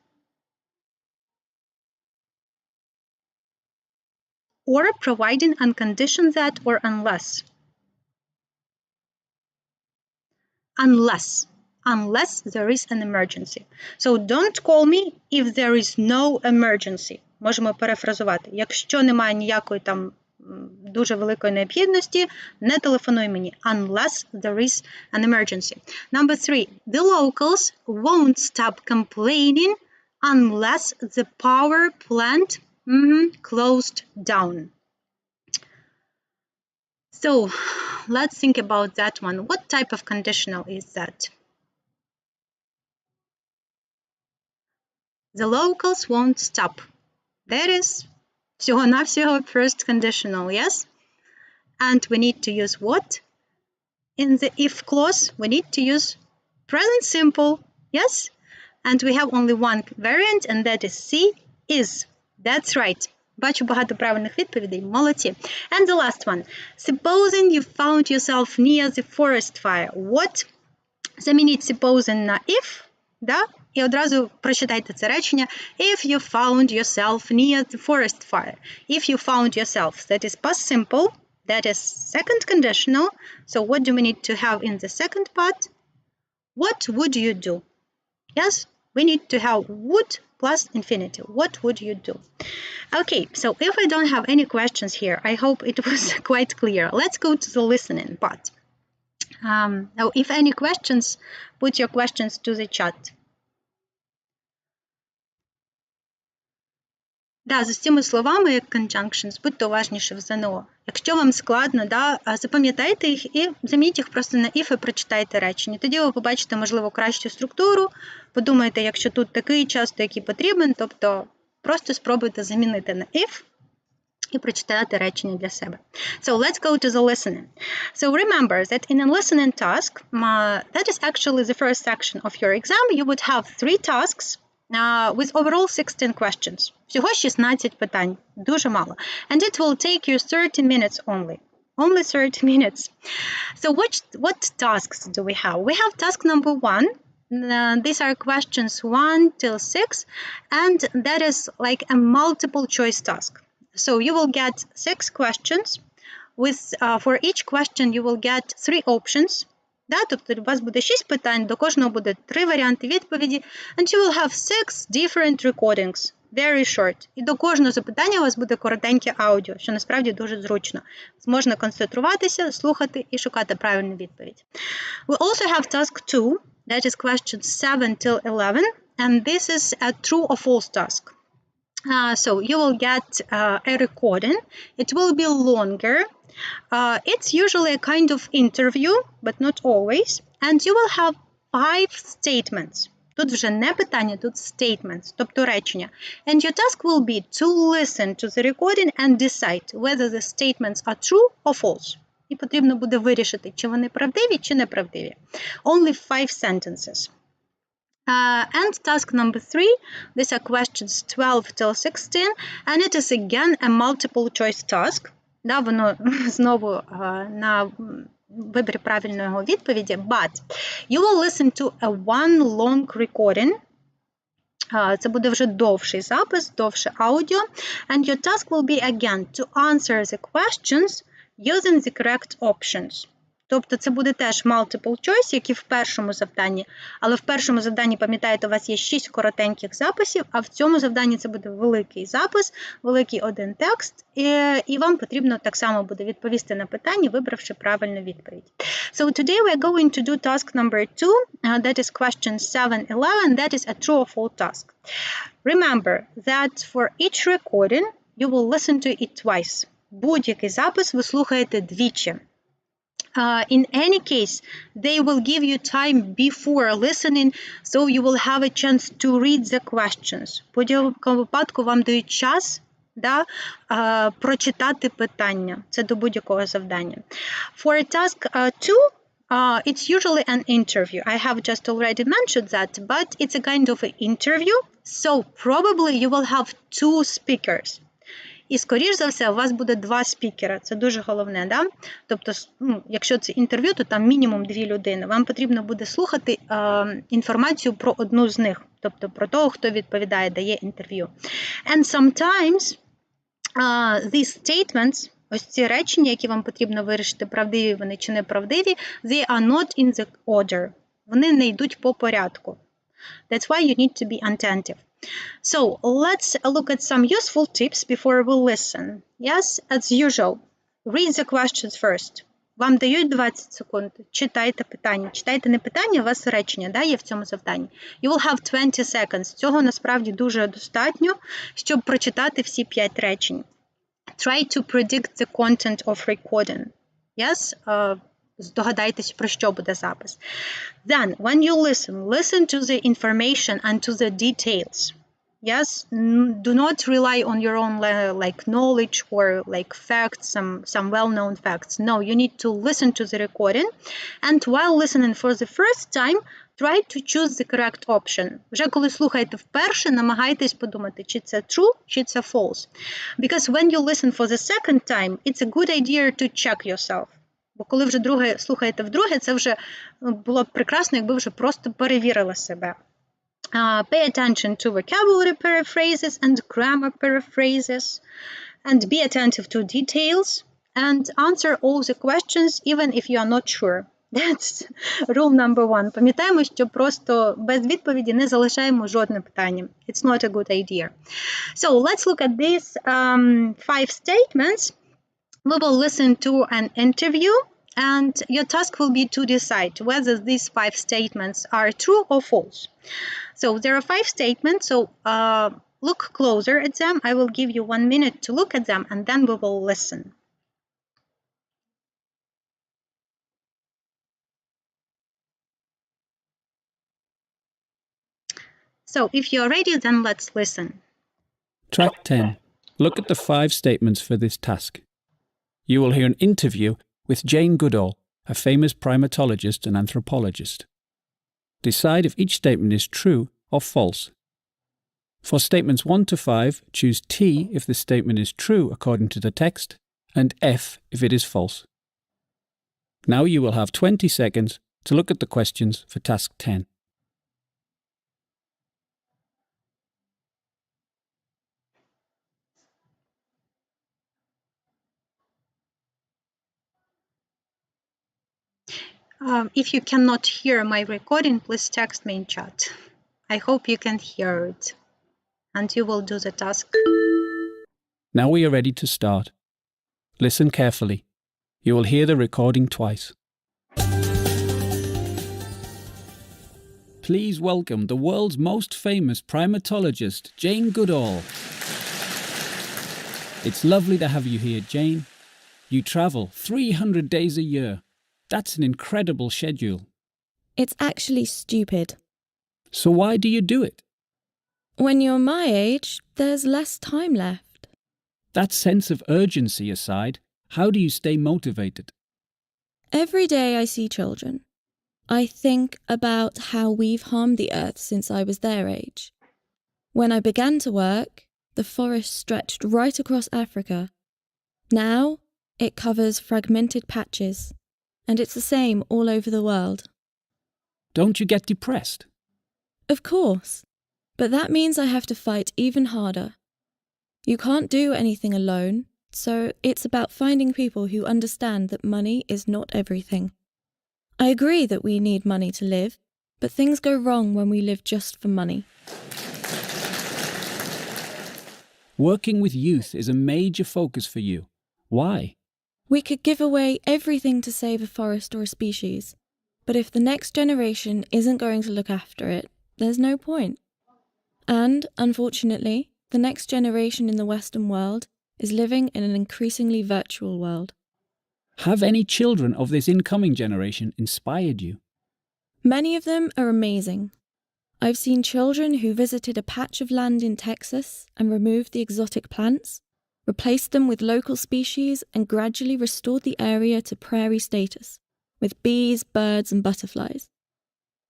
Or providing on condition that or unless. Unless there is an emergency. So don't call me if there is no emergency. Можемо перефразувати. Якщо немає ніякої там дуже великої необхідності, не телефонуй мені. Unless there is an emergency. Number 3. The locals won't stop complaining unless the power plant closed down. So, let's think about that one. What type of conditional is that? The locals won't stop. That is всього-навсього first conditional, yes? And we need to use what? In the if clause, we need to use present simple, yes? And we have only one variant, and that is C, is. That's right. Бачу багато правильних відповідей. Молодці. And the last one. Supposing you found yourself near the forest fire. What? Замініть supposing на if, да? І одразу прочитайте це речення. If you found yourself near the forest fire. If you found yourself. That is past simple. That is second conditional. So what do we need to have in the second part? What would you do? Yes? We need to have would plus infinitive. What would you do? Okay, so if I don't have any questions here, I hope it was quite clear. Let's go to the listening part. Now, if any questions, put your questions to the chat. Да, з цими словами, як conjunctions, будьте уважніше в ЗНО. Якщо вам складно, да, запам'ятайте їх і замініть їх просто на if і прочитайте речення. Тоді ви побачите, можливо, кращу структуру, подумайте, якщо тут такий час, то який потрібен, тобто просто спробуйте замінити на if і прочитати речення для себе. So, let's go to the listening. So, remember that in a listening task, that is actually the first section of your exam, you would have 3 tasks, with overall 16 questions. Всього 16 питань. Дуже мало. And it will take you 30 minutes only. Only 30 minutes. So what tasks do we have? We have task number 1. These are questions 1 till 6. And that is like a multiple choice task. So you will get 6 questions. For each question you will get 3 options. Да, тобто у вас буде 6 питань, до кожного буде 3 варіанти відповіді, and you will have 6 different recordings, very short. І до кожного запитання у вас буде коротеньке аудіо, що насправді дуже зручно. Можна концентруватися, слухати і шукати правильну відповідь. We also have task 2, that is questions 7 till 11, and this is a true or false task. So you will get a recording, it will be longer, It's usually a kind of interview, but not always. And you will have 5 statements. Тут вже не питання, тут statements, тобто речення. And your task will be to listen to the recording and decide whether the statements are true or false. І потрібно буде вирішити, чи вони правдиві, чи неправдиві. Only 5 sentences. And task number 3, these are questions 12 till 16, and it is again a multiple choice task. Да, воно знову на вибір правильної відповіді, but you will listen to a one long recording. Це буде вже довший запис, довше аудіо. And your task will be again to answer the questions using the correct options. Тобто це буде теж multiple choice, як і в першому завданні. Але в першому завданні, пам'ятаєте, у вас є 6 коротеньких записів, а в цьому завданні це буде великий запис, великий один текст, і вам потрібно так само буде відповісти на питання, вибравши правильну відповідь. So today we are going to do task number 2, that is question 7-11, that is a true or false task. Remember that for each recording you will listen to it twice. Будь-який запис ви слухаєте двічі. In any case, they will give you time before listening, so you will have a chance to read the questions. В будь-якому випадку вам дають час, прочитати питання. Це до будь-якого завдання. For task 2, it's usually an interview. I have just already mentioned that, but it's a kind of an interview, so probably you will have 2 speakers. І, скоріш за все, у вас буде 2 спікера. Це дуже головне, да? Тобто, якщо це інтерв'ю, то там мінімум 2 людини. Вам потрібно буде слухати інформацію про одну з них. Тобто, про того, хто відповідає, дає інтерв'ю. And sometimes these statements, ось ці речення, які вам потрібно вирішити, правдиві вони чи неправдиві, they are not in the order. Вони не йдуть по порядку. That's why you need to be attentive. So, let's look at some useful tips before we listen. Yes, as usual, read the questions first. Вам дають 20 секунд, читайте питання. Читайте не питання, у вас речення, да, є в цьому завданні. You will have 20 seconds. Цього насправді дуже достатньо, щоб прочитати всі 5 речень. Try to predict the content of recording. Yes, здогадайтесь, про що буде запис. Then, when you listen to the information and to the details. Yes, do not rely on your own knowledge or facts, some well-known facts. No, you need to listen to the recording. And while listening for the first time, try to choose the correct option. Вже коли слухаєте вперше, намагайтесь подумати, чи це true, чи це false. Because when you listen for the second time, it's a good idea to check yourself. Бо коли вже слухаєте вдруге, це вже було б прекрасно, якби вже просто перевірили себе. Pay attention to vocabulary paraphrases and grammar paraphrases, and be attentive to details, and answer all the questions even if you are not sure. That's rule number 1. Пам'ятаємо, що просто без відповіді не залишаємо жодне питання. It's not a good idea. So let's look at these 5 statements. We will listen to an interview, and your task will be to decide whether these 5 statements are true or false. So there are 5 statements, so look closer at them. I will give you 1 minute to look at them, and then we will listen. So if you're ready, then let's listen. Track 10. Look at the 5 statements for this task. You will hear an interview with Jane Goodall, a famous primatologist and anthropologist. Decide if each statement is true or false. For statements 1 to 5, choose T if the statement is true according to the text, and F if it is false. Now you will have 20 seconds to look at the questions for task 10. If you cannot hear my recording, please text me in chat. I hope you can hear it, and you will do the task. Now we are ready to start. Listen carefully. You will hear the recording twice. Please welcome the world's most famous primatologist, Jane Goodall. It's lovely to have you here, Jane. You travel 300 days a year. That's an incredible schedule. It's actually stupid. So why do you do it? When you're my age, there's less time left. That sense of urgency aside, how do you stay motivated? Every day I see children. I think about how we've harmed the earth since I was their age. When I began to work, the forest stretched right across Africa. Now, it covers fragmented patches, and it's the same all over the world. Don't you get depressed? Of course, but that means I have to fight even harder. You can't do anything alone, so it's about finding people who understand that money is not everything. I agree that we need money to live, but things go wrong when we live just for money. Working with youth is a major focus for you. Why? We could give away everything to save a forest or a species, but if the next generation isn't going to look after it, there's no point. And, unfortunately, the next generation in the Western world is living in an increasingly virtual world. Have any children of this incoming generation inspired you? Many of them are amazing. I've seen children who visited a patch of land in Texas and removed the exotic plants, replaced them with local species, and gradually restored the area to prairie status, with bees, birds, and butterflies.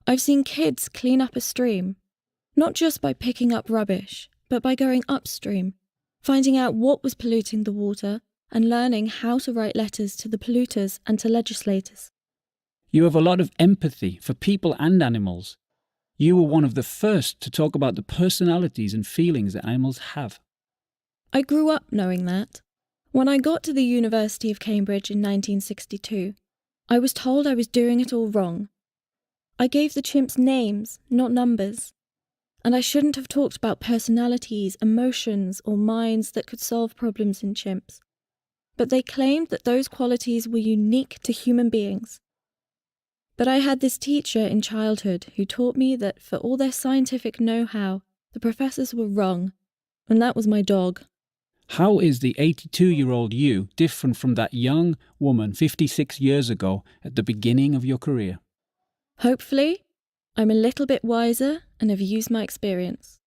I've seen kids clean up a stream, not just by picking up rubbish, but by going upstream, finding out what was polluting the water, and learning how to write letters to the polluters and to legislators. You have a lot of empathy for people and animals. You were one of the first to talk about the personalities and feelings that animals have. I grew up knowing that. When I got to the University of Cambridge in 1962, I was told I was doing it all wrong. I gave the chimps names, not numbers. And I shouldn't have talked about personalities, emotions, or minds that could solve problems in chimps. But they claimed that those qualities were unique to human beings. But I had this teacher in childhood who taught me that for all their scientific know-how, the professors were wrong, and that was my dog. How is the 82-year-old you different from that young woman 56 years ago at the beginning of your career? Hopefully, I'm a little bit wiser and have used my experience.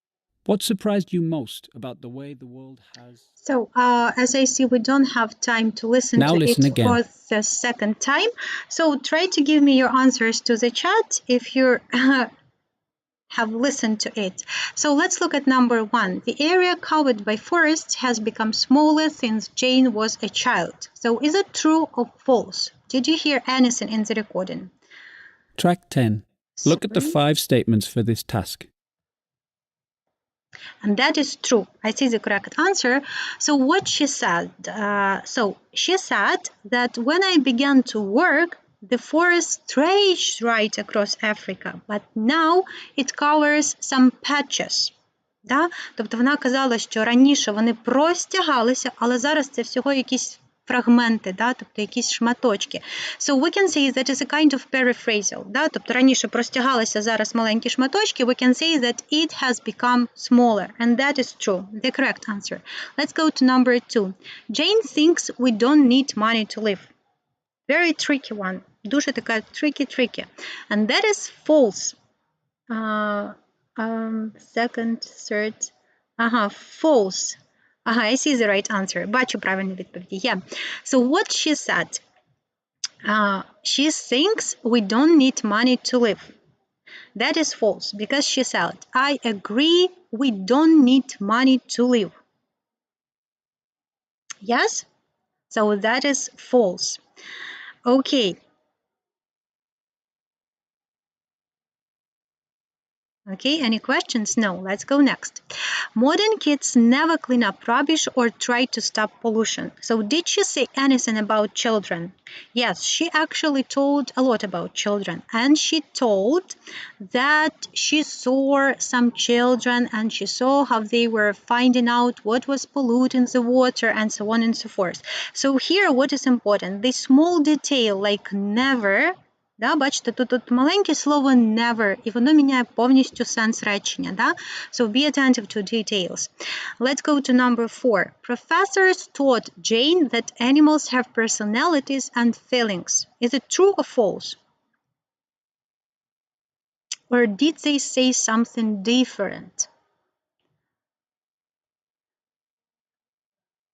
What surprised you most about the way the world has... So, as I see, we don't have time to listen Now to listen it again. for the second time. So try to give me your answers to the chat if you have listened to it. So let's look at number 1. The area covered by forests has become smaller since Jane was a child. So is it true or false? Did you hear anything in the recording? Track 10. Look at the 5 statements for this task. And that is true. I see the correct answer. So what she said, she said that when I began to work, the forest stretched right across Africa, but now it covers some patches. Да? Тобто вона казала, що раніше вони простягалися, але зараз це всього якісь фрагменти, да? Тобто якісь шматочки. So we can say that is a kind of paraphrasal. Да? Тобто раніше простягалися, зараз маленькі шматочки. We can say that it has become smaller. And that is true. The correct answer. Let's go to number 2. Jane thinks we don't need money to live. Very tricky one. Дуже така tricky. And that is false. Second, third. False. I see the right answer. Бачу правильну відповідь. Yeah. So what she said. She thinks we don't need money to live. That is false because she said, I agree we don't need money to live. Yes? So that is false. Okay. Okay, any questions? No, let's go next. Modern kids never clean up rubbish or try to stop pollution. So did she say anything about children? Yes, she actually told a lot about children. And she told that she saw some children and she saw how they were finding out what was polluting the water and so on and so forth. So here what is important? The small detail like never Да, бачите, тут маленьке слово never, і воно міняє повністю сенс речення. Да? So be attentive to details. Let's go to number 4. Professors taught Jane that animals have personalities and feelings. Is it true or false? Or did they say something different?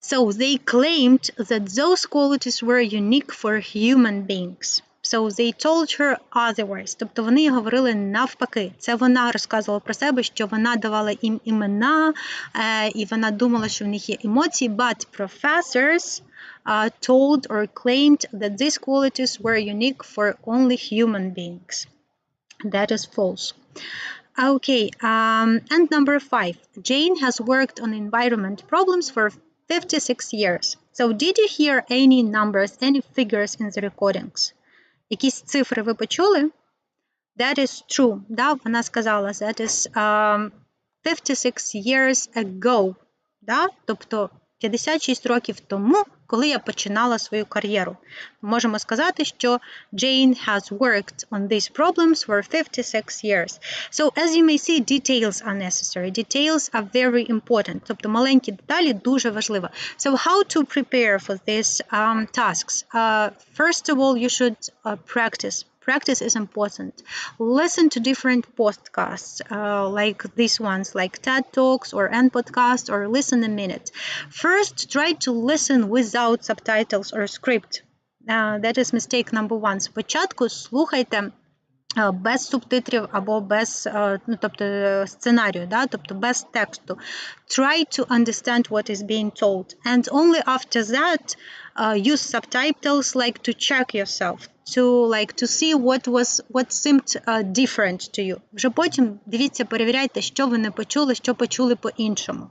So they claimed that those qualities were unique for human beings. So they told her otherwise. Тобто вони говорили навпаки. Це вона розказувала про себе, що вона давала їм імена, і вона думала, що в них є емоції. But professors told or claimed that these qualities were unique for only human beings. That is false. Okay, and number 5. Jane has worked on environment problems for 56 years. So did you hear any numbers, any figures in the recordings? Якісь цифри ви почули? That is true. Да, вона сказала, that is 56 years ago. Да? Тобто 56 років тому, коли я починала свою кар'єру. Можемо сказати, що Jane has worked on these problems for 56 years. So, as you may see, details are necessary. Details are very important. Тобто маленькі деталі дуже важливо. So, how to prepare for these tasks? First of all, you should practice. Practice is important. Listen to different podcasts, like these ones, like TED Talks or N Podcast, or Listen a Minute. First, try to listen without subtitles or script. That is mistake number 1. Спочатку слухайте без субтитрів або без тобто сценарію, да? Тобто без тексту. Try to understand what is being told. And only after that, use subtitles like to check yourself, to see what seemed different to you. Вже потім дивіться, перевіряйте, що ви не почули, що почули по-іншому.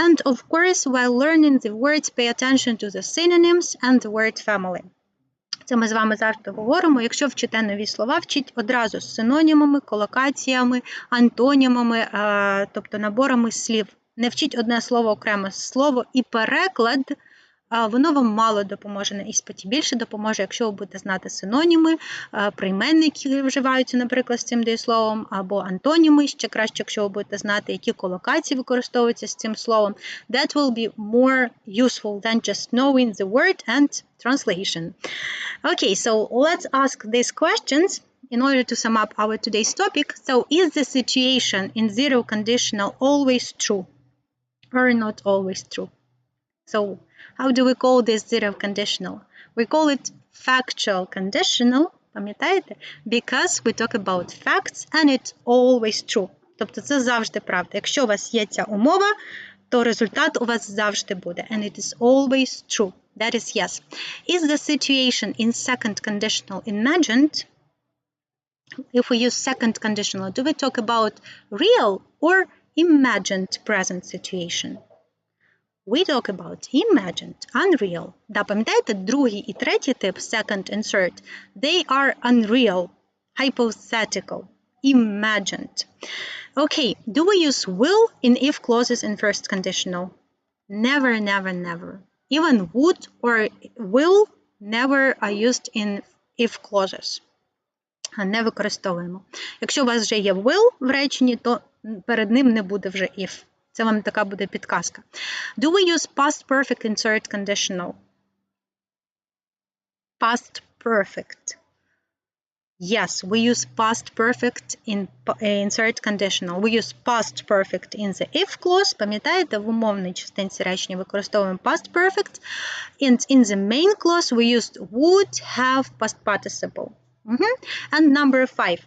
And of course, while learning the words, pay attention to the synonyms and the word family. Це ми з вами завжди говоримо. Якщо вчите нові слова, вчіть одразу з синонімами, колокаціями, антонімами, тобто наборами слів. Не вчіть одне слово окремо слово, і переклад, воно вам мало допоможе на іспиті. Більше допоможе, якщо ви будете знати синоніми, прийменники, які вживаються, наприклад, з цим дієсловом, або антоніми. Ще краще, якщо ви будете знати, які колокації використовуються з цим словом. That will be more useful than just knowing the word and translation. Okay, so let's ask these questions in order to sum up our today's topic. So, is the situation in zero conditional always true or not always true? So, how do we call this zero conditional? We call it factual conditional, пам'ятаєте? Because we talk about facts and it's always true. Тобто це завжди правда. Якщо у вас є ця умова, то результат у вас завжди буде. And it is always true. That is yes. Is the situation in second conditional imagined? If we use second conditional, do we talk about real or imagined present situation? We talk about imagined, unreal. Да, пам'ятаєте, другий і третій тип, second insert, they are unreal, hypothetical, imagined. Okay, do we use will in if clauses in first conditional? Never, never, never. Even would or will never are used in if clauses. Не використовуємо. Якщо у вас вже є will в реченні, то перед ним не буде вже if. Це вам така буде підказка. Do we use past perfect insert conditional? Past perfect. Yes, we use past perfect in insert conditional. We use past perfect in the if clause. Пам'ятаєте, в умовній частинці речення використовуємо past perfect. And in the main clause we used would have past participle. And number 5.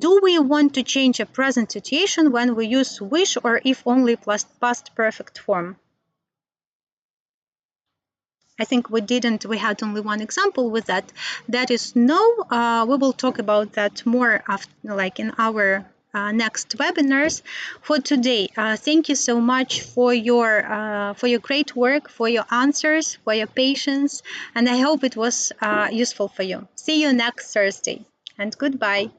Do we want to change a present situation when we use wish or if only plus past perfect form? I think we had only one example with that. That is no. We will talk about that more after, like in our next webinars. For today, thank you so much for your great work, for your answers, for your patience, and I hope it was useful for you. See you next Thursday, and goodbye.